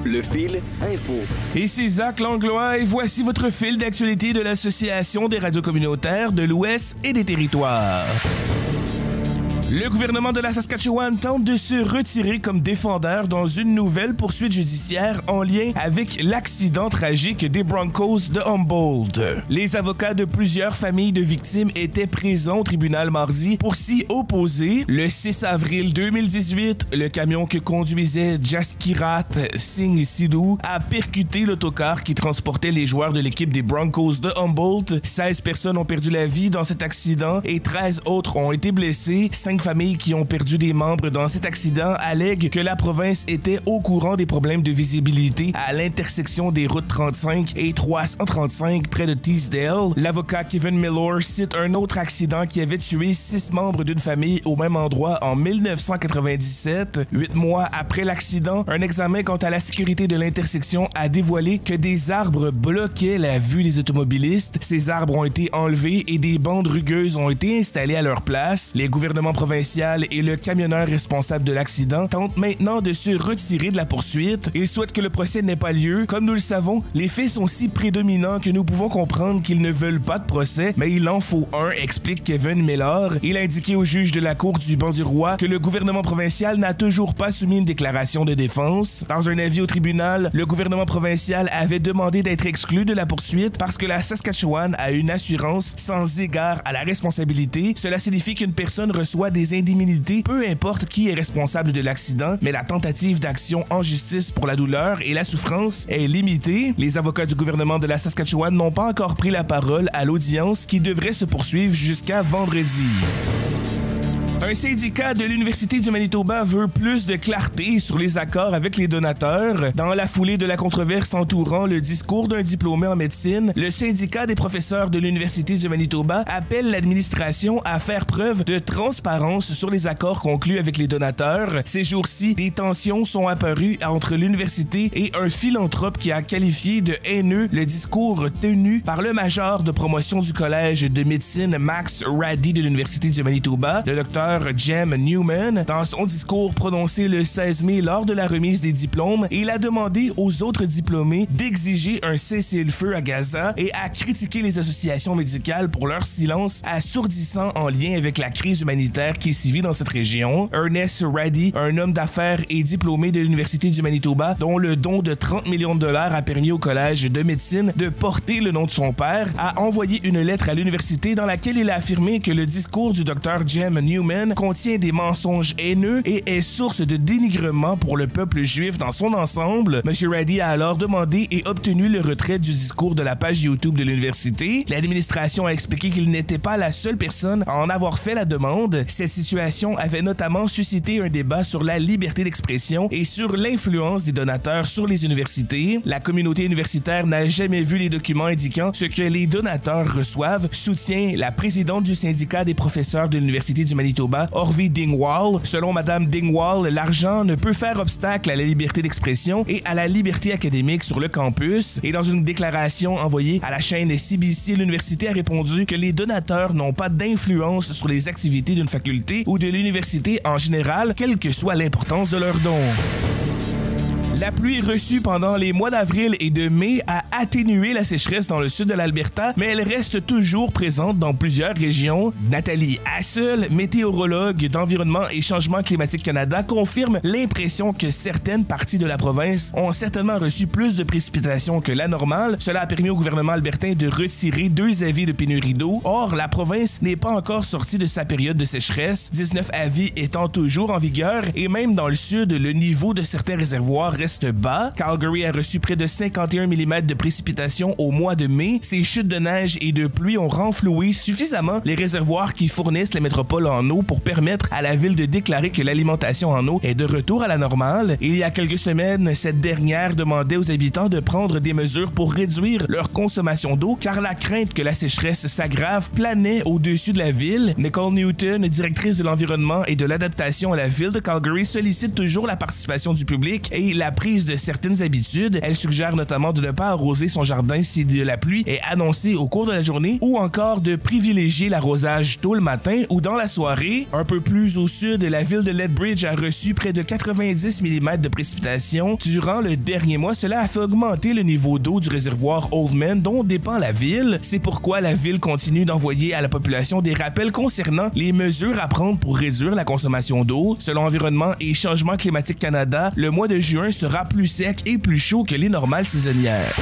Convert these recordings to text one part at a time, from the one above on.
Le fil info. Ici Zach Langlois et voici votre fil d'actualité de l'Association des radios communautaires de l'Ouest et des Territoires. Le gouvernement de la Saskatchewan tente de se retirer comme défendeur dans une nouvelle poursuite judiciaire en lien avec l'accident tragique des Broncos de Humboldt. Les avocats de plusieurs familles de victimes étaient présents au tribunal mardi pour s'y opposer. Le 6 avril 2018, le camion que conduisait Jaskirat Singh Sidhu a percuté l'autocar qui transportait les joueurs de l'équipe des Broncos de Humboldt. 16 personnes ont perdu la vie dans cet accident et 13 autres ont été blessées. 5 familles qui ont perdu des membres dans cet accident allèguent que la province était au courant des problèmes de visibilité à l'intersection des routes 35 et 335 près de Teesdale. L'avocat Kevin Miller cite un autre accident qui avait tué 6 membres d'une famille au même endroit en 1997. 8 mois après l'accident, un examen quant à la sécurité de l'intersection a dévoilé que des arbres bloquaient la vue des automobilistes. Ces arbres ont été enlevés et des bandes rugueuses ont été installées à leur place. Les gouvernements provincial et le camionneur responsable de l'accident tentent maintenant de se retirer de la poursuite. Ils souhaitent que le procès n'ait pas lieu. Comme nous le savons, les faits sont si prédominants que nous pouvons comprendre qu'ils ne veulent pas de procès, mais il en faut un, explique Kevin Miller. Il a indiqué au juge de la Cour du banc du roi que le gouvernement provincial n'a toujours pas soumis une déclaration de défense. Dans un avis au tribunal, le gouvernement provincial avait demandé d'être exclu de la poursuite parce que la Saskatchewan a une assurance sans égard à la responsabilité. Cela signifie qu'une personne reçoit des indemnités, peu importe qui est responsable de l'accident, mais la tentative d'action en justice pour la douleur et la souffrance est limitée. Les avocats du gouvernement de la Saskatchewan n'ont pas encore pris la parole à l'audience qui devrait se poursuivre jusqu'à vendredi. Un syndicat de l'Université du Manitoba veut plus de clarté sur les accords avec les donateurs. Dans la foulée de la controverse entourant le discours d'un diplômé en médecine, le syndicat des professeurs de l'Université du Manitoba appelle l'administration à faire preuve de transparence sur les accords conclus avec les donateurs. Ces jours-ci, des tensions sont apparues entre l'université et un philanthrope qui a qualifié de haineux le discours tenu par le major de promotion du collège de médecine Max Rady de l'Université du Manitoba, le docteur Jem Newman. Dans son discours prononcé le 16 mai lors de la remise des diplômes, il a demandé aux autres diplômés d'exiger un cessez-le-feu à Gaza et a critiqué les associations médicales pour leur silence assourdissant en lien avec la crise humanitaire qui sévit dans cette région. Ernest Rady, un homme d'affaires et diplômé de l'Université du Manitoba, dont le don de 30 millions de dollars a permis au collège de médecine de porter le nom de son père, a envoyé une lettre à l'université dans laquelle il a affirmé que le discours du Dr. Jem Newman contient des mensonges haineux et est source de dénigrement pour le peuple juif dans son ensemble. M. Rady a alors demandé et obtenu le retrait du discours de la page YouTube de l'université. L'administration a expliqué qu'il n'était pas la seule personne à en avoir fait la demande. Cette situation avait notamment suscité un débat sur la liberté d'expression et sur l'influence des donateurs sur les universités. La communauté universitaire n'a jamais vu les documents indiquant ce que les donateurs reçoivent, soutient la présidente du syndicat des professeurs de l'Université du Manitoba, Orvie Dingwall. Selon Madame Dingwall, l'argent ne peut faire obstacle à la liberté d'expression et à la liberté académique sur le campus. Et dans une déclaration envoyée à la chaîne CBC, l'université a répondu que les donateurs n'ont pas d'influence sur les activités d'une faculté ou de l'université en général, quelle que soit l'importance de leurs dons. La pluie reçue pendant les mois d'avril et de mai a atténué la sécheresse dans le sud de l'Alberta, mais elle reste toujours présente dans plusieurs régions. Nathalie Hassel, météorologue d'Environnement et Changement climatique Canada, confirme l'impression que certaines parties de la province ont certainement reçu plus de précipitations que la normale. Cela a permis au gouvernement albertain de retirer 2 avis de pénurie d'eau. Or, la province n'est pas encore sortie de sa période de sécheresse, 19 avis étant toujours en vigueur, et même dans le sud, le niveau de certains réservoirs reste bas. Calgary a reçu près de 51 mm de précipitations au mois de mai. Ces chutes de neige et de pluie ont renfloué suffisamment les réservoirs qui fournissent les métropoles en eau pour permettre à la ville de déclarer que l'alimentation en eau est de retour à la normale. Il y a quelques semaines, cette dernière demandait aux habitants de prendre des mesures pour réduire leur consommation d'eau car la crainte que la sécheresse s'aggrave planait au-dessus de la ville. Nicole Newton, directrice de l'environnement et de l'adaptation à la ville de Calgary, sollicite toujours la participation du public et la prise de certaines habitudes. Elle suggère notamment de ne pas arroser son jardin si de la pluie est annoncée au cours de la journée ou encore de privilégier l'arrosage tôt le matin ou dans la soirée. Un peu plus au sud, la ville de Lethbridge a reçu près de 90 mm de précipitations durant le dernier mois. Cela a fait augmenter le niveau d'eau du réservoir Oldman dont dépend la ville. C'est pourquoi la ville continue d'envoyer à la population des rappels concernant les mesures à prendre pour réduire la consommation d'eau. Selon Environnement et Changement climatique Canada, le mois de juin sera plus sec et plus chaud que les normales saisonnières.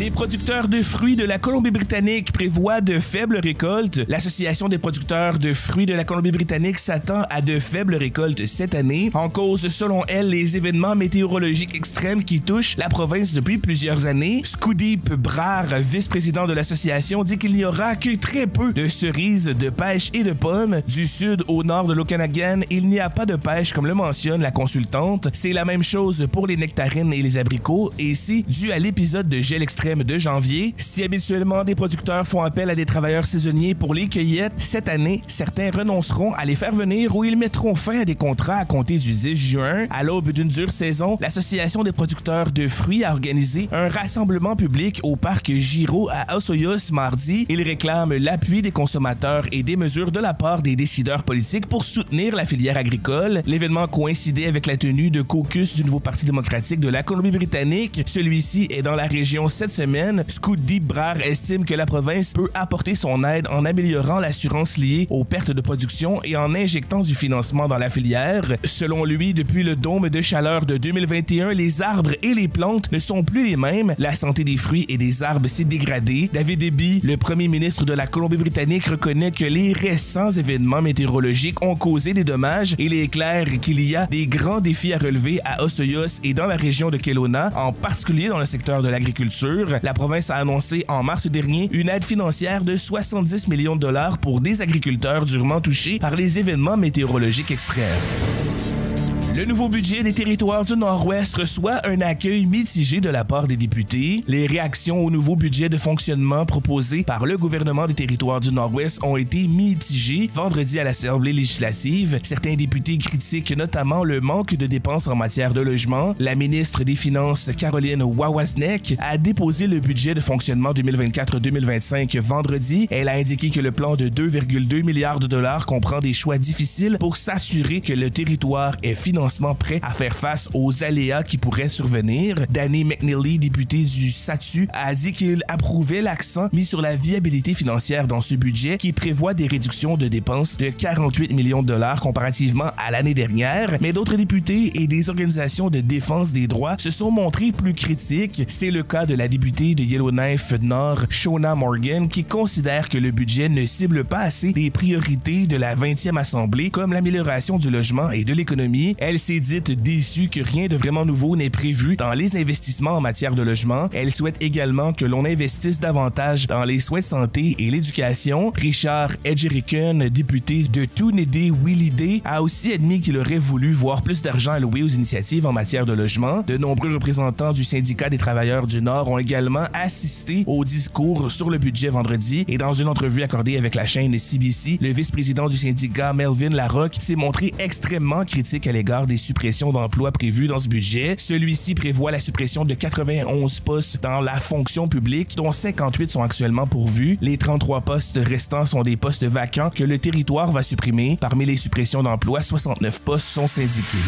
Les producteurs de fruits de la Colombie-Britannique prévoient de faibles récoltes. L'Association des producteurs de fruits de la Colombie-Britannique s'attend à de faibles récoltes cette année. En cause, selon elle, les événements météorologiques extrêmes qui touchent la province depuis plusieurs années. Scoodip Brar, vice-président de l'association, dit qu'il n'y aura que très peu de cerises, de pêche et de pommes. Du sud au nord de l'Okanagan, il n'y a pas de pêche comme le mentionne la consultante. C'est la même chose pour les nectarines et les abricots et c'est dû à l'épisode de gel extrême de janvier. Si habituellement des producteurs font appel à des travailleurs saisonniers pour les cueillettes, cette année, certains renonceront à les faire venir ou ils mettront fin à des contrats à compter du 10 juin. À l'aube d'une dure saison, l'Association des producteurs de fruits a organisé un rassemblement public au parc Giraud à Osoyoos mardi. Ils réclament l'appui des consommateurs et des mesures de la part des décideurs politiques pour soutenir la filière agricole. L'événement coïncidait avec la tenue de caucus du nouveau Parti démocratique de la Colombie-Britannique. Celui-ci est dans la région cette semaine. Scoodip Brar estime que la province peut apporter son aide en améliorant l'assurance liée aux pertes de production et en injectant du financement dans la filière. Selon lui, depuis le dôme de chaleur de 2021, les arbres et les plantes ne sont plus les mêmes. La santé des fruits et des arbres s'est dégradée. David Eby, le premier ministre de la Colombie-Britannique, reconnaît que les récents événements météorologiques ont causé des dommages et il est clair qu'il y a des grands défis à relever à Osoyoos et dans la région de Kelowna, en particulier dans le secteur de l'agriculture. La province a annoncé en mars dernier une aide financière de 70 millions de dollars pour des agriculteurs durement touchés par les événements météorologiques extrêmes. Le nouveau budget des territoires du Nord-Ouest reçoit un accueil mitigé de la part des députés. Les réactions au nouveau budget de fonctionnement proposé par le gouvernement des territoires du Nord-Ouest ont été mitigées vendredi à l'Assemblée législative. Certains députés critiquent notamment le manque de dépenses en matière de logement. La ministre des Finances, Caroline Wawasnek, a déposé le budget de fonctionnement 2024-2025 vendredi. Elle a indiqué que le plan de 2,2 milliards de dollars comprend des choix difficiles pour s'assurer que le territoire est financé prêt à faire face aux aléas qui pourraient survenir. Danny McNeely, député du SATU, a dit qu'il approuvait l'accent mis sur la viabilité financière dans ce budget qui prévoit des réductions de dépenses de 48 millions de dollars comparativement à l'année dernière. Mais d'autres députés et des organisations de défense des droits se sont montrés plus critiques. C'est le cas de la députée de Yellowknife Nord, Shona Morgan, qui considère que le budget ne cible pas assez les priorités de la 20e Assemblée comme l'amélioration du logement et de l'économie. Elle s'est dite déçue que rien de vraiment nouveau n'est prévu dans les investissements en matière de logement. Elle souhaite également que l'on investisse davantage dans les soins de santé et l'éducation. Richard Edgeriken, député de Dunedin-Willydale, a aussi admis qu'il aurait voulu voir plus d'argent alloué aux initiatives en matière de logement. De nombreux représentants du syndicat des travailleurs du Nord ont également assisté au discours sur le budget vendredi et dans une entrevue accordée avec la chaîne CBC, le vice-président du syndicat Melvin Larocque s'est montré extrêmement critique à l'égard des suppressions d'emplois prévues dans ce budget. Celui-ci prévoit la suppression de 91 postes dans la fonction publique, dont 58 sont actuellement pourvus. Les 33 postes restants sont des postes vacants que le territoire va supprimer. Parmi les suppressions d'emplois, 69 postes sont syndiqués.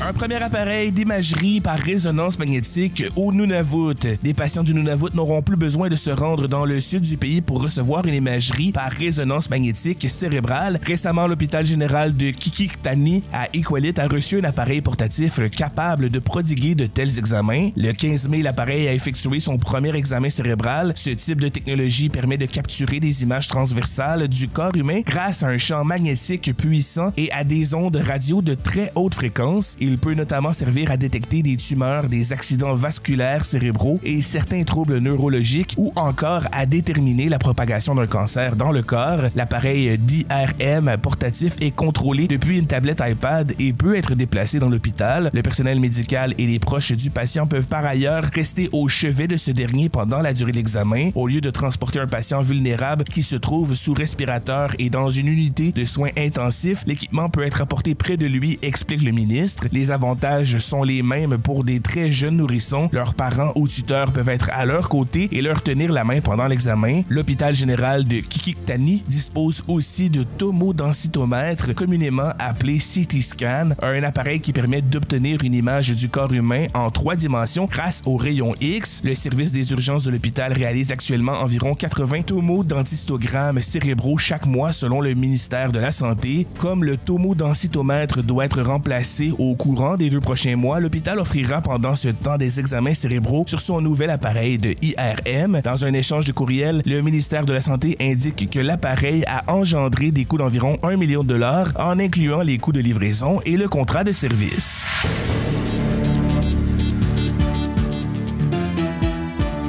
Un premier appareil d'imagerie par résonance magnétique au Nunavut. Des patients du Nunavut n'auront plus besoin de se rendre dans le sud du pays pour recevoir une imagerie par résonance magnétique cérébrale. Récemment, l'hôpital général de Qikiqtani à Iqaluit a reçu un appareil portatif capable de prodiguer de tels examens. Le 15 mai, l'appareil a effectué son premier examen cérébral. Ce type de technologie permet de capturer des images transversales du corps humain grâce à un champ magnétique puissant et à des ondes radio de très haute fréquence. Il peut notamment servir à détecter des tumeurs, des accidents vasculaires cérébraux et certains troubles neurologiques ou encore à déterminer la propagation d'un cancer dans le corps. L'appareil d'IRM portatif est contrôlé depuis une tablette iPad et peut être déplacé dans l'hôpital. Le personnel médical et les proches du patient peuvent par ailleurs rester au chevet de ce dernier pendant la durée de l'examen. Au lieu de transporter un patient vulnérable qui se trouve sous respirateur et dans une unité de soins intensifs, l'équipement peut être apporté près de lui, explique le ministre. Les Les avantages sont les mêmes pour des très jeunes nourrissons. Leurs parents ou tuteurs peuvent être à leur côté et leur tenir la main pendant l'examen. L'hôpital général de Qikiqtani dispose aussi de tomodensitomètre, communément appelé CT scan, un appareil qui permet d'obtenir une image du corps humain en 3 dimensions grâce aux rayons X. Le service des urgences de l'hôpital réalise actuellement environ 80 tomodensitogrammes cérébraux chaque mois selon le ministère de la Santé. Comme le tomodensitomètre doit être remplacé au courant des 2 prochains mois, l'hôpital offrira pendant ce temps des examens cérébraux sur son nouvel appareil de IRM. Dans un échange de courriel, le ministère de la Santé indique que l'appareil a engendré des coûts d'environ 1 million de dollars en incluant les coûts de livraison et le contrat de service.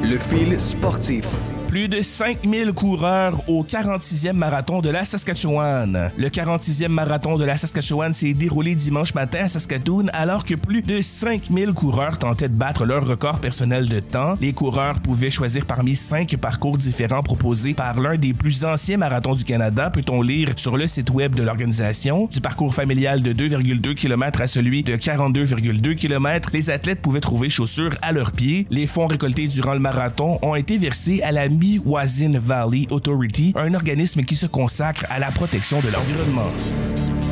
Le fil sportif. Plus de 5000 coureurs au 46e marathon de la Saskatchewan. Le 46e marathon de la Saskatchewan s'est déroulé dimanche matin à Saskatoon alors que plus de 5000 coureurs tentaient de battre leur record personnel de temps. Les coureurs pouvaient choisir parmi 5 parcours différents proposés par l'un des plus anciens marathons du Canada, peut-on lire sur le site web de l'organisation. Du parcours familial de 2,2 km à celui de 42,2 km, les athlètes pouvaient trouver chaussures à leurs pieds. Les fonds récoltés durant le marathon ont été versés à la Miwasyn Valley Authority, un organisme qui se consacre à la protection de l'environnement.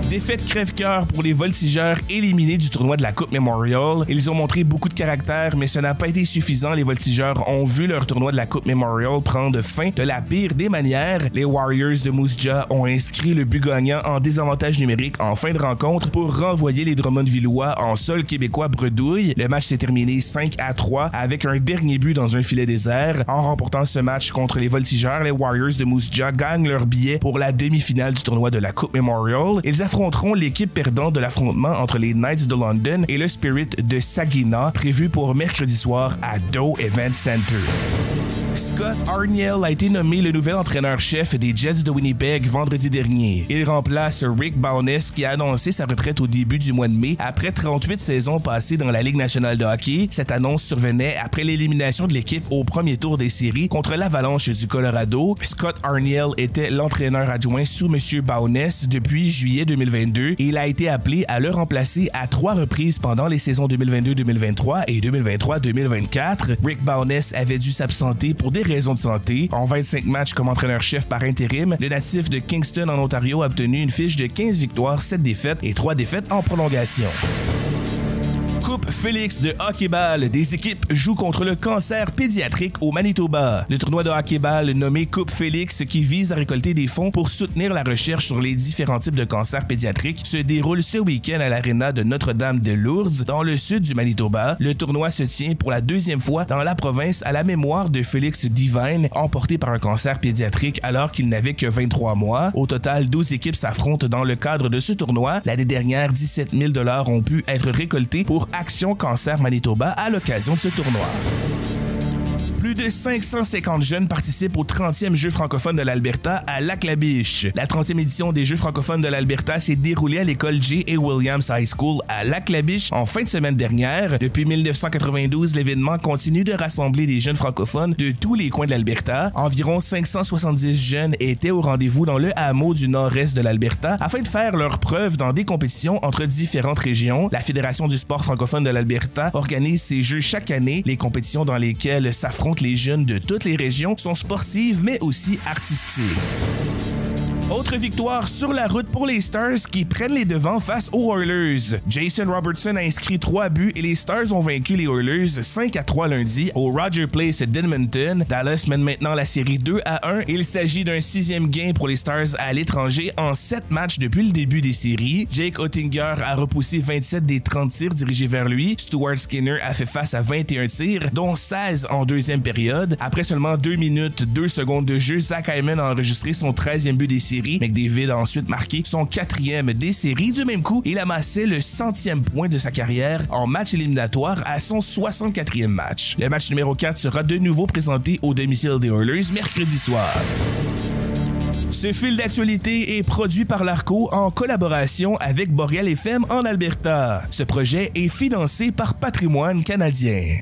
Défaite crève-cœur pour les voltigeurs éliminés du tournoi de la Coupe Memorial. Ils ont montré beaucoup de caractère, mais ce n'a pas été suffisant. Les voltigeurs ont vu leur tournoi de la Coupe Memorial prendre fin de la pire des manières. Les Warriors de Moose Jaw ont inscrit le but gagnant en désavantage numérique en fin de rencontre pour renvoyer les Drummondvillois en sol québécois bredouille. Le match s'est terminé 5-3 avec un dernier but dans un filet désert. En remportant ce match contre les voltigeurs, les Warriors de Moose Jaw gagnent leur billet pour la demi-finale du tournoi de la Coupe Memorial. Ils affronteront l'équipe perdante de l'affrontement entre les Knights de London et le Spirit de Saginaw, prévu pour mercredi soir à Doe Event Center. Scott Arniel a été nommé le nouvel entraîneur-chef des Jets de Winnipeg vendredi dernier. Il remplace Rick Bowness qui a annoncé sa retraite au début du mois de mai après 38 saisons passées dans la Ligue nationale de hockey. Cette annonce survenait après l'élimination de l'équipe au premier tour des séries contre l'Avalanche du Colorado. Scott Arniel était l'entraîneur adjoint sous M. Bowness depuis juillet 2022 et il a été appelé à le remplacer à 3 reprises pendant les saisons 2022-2023 et 2023-2024. Rick Bowness avait dû s'absenter pour des raisons de santé. En 25 matchs comme entraîneur-chef par intérim, le natif de Kingston en Ontario a obtenu une fiche de 15 victoires, 7 défaites et 3 défaites en prolongation. Coupe Félix de hockey-ball. Des équipes jouent contre le cancer pédiatrique au Manitoba. Le tournoi de hockey-ball nommé Coupe Félix, qui vise à récolter des fonds pour soutenir la recherche sur les différents types de cancers pédiatriques, se déroule ce week-end à l'aréna de Notre-Dame-de-Lourdes, dans le sud du Manitoba. Le tournoi se tient pour la 2e fois dans la province à la mémoire de Félix Divine, emporté par un cancer pédiatrique alors qu'il n'avait que 23 mois. Au total, 12 équipes s'affrontent dans le cadre de ce tournoi. L'année dernière, 17 000 $ ont pu être récoltés pour Action Cancer Manitoba à l'occasion de ce tournoi. Plus de 550 jeunes participent au 30e Jeux francophones de l'Alberta à Lac-la-Biche. La 30e édition des Jeux francophones de l'Alberta s'est déroulée à l'école J.A. Williams High School à Lac-la-Biche en fin de semaine dernière. Depuis 1992, l'événement continue de rassembler des jeunes francophones de tous les coins de l'Alberta. Environ 570 jeunes étaient au rendez-vous dans le hameau du nord-est de l'Alberta afin de faire leurs preuves dans des compétitions entre différentes régions. La Fédération du sport francophone de l'Alberta organise ces jeux chaque année. Les compétitions dans lesquelles s'affrontent les jeunes de toutes les régions sont sportives mais aussi artistiques. Autre victoire sur la route pour les Stars qui prennent les devants face aux Oilers. Jason Robertson a inscrit 3 buts et les Stars ont vaincu les Oilers 5-3 lundi au Rogers Place d'Edmonton. Dallas mène maintenant la série 2-1. Il s'agit d'un 6e gain pour les Stars à l'étranger en 7 matchs depuis le début des séries. Jake Oettinger a repoussé 27 des 30 tirs dirigés vers lui. Stuart Skinner a fait face à 21 tirs, dont 16 en 2e période. Après seulement 2 minutes 2 secondes de jeu, Zach Hyman a enregistré son 13e but des séries. McDavid a ensuite marqué son 4e des séries. Du même coup, il amassait le 100e point de sa carrière en match éliminatoire à son 64e match. Le match numéro 4 sera de nouveau présenté au domicile des Oilers mercredi soir. Ce fil d'actualité est produit par l'Arco en collaboration avec Boreal FM en Alberta. Ce projet est financé par Patrimoine canadien.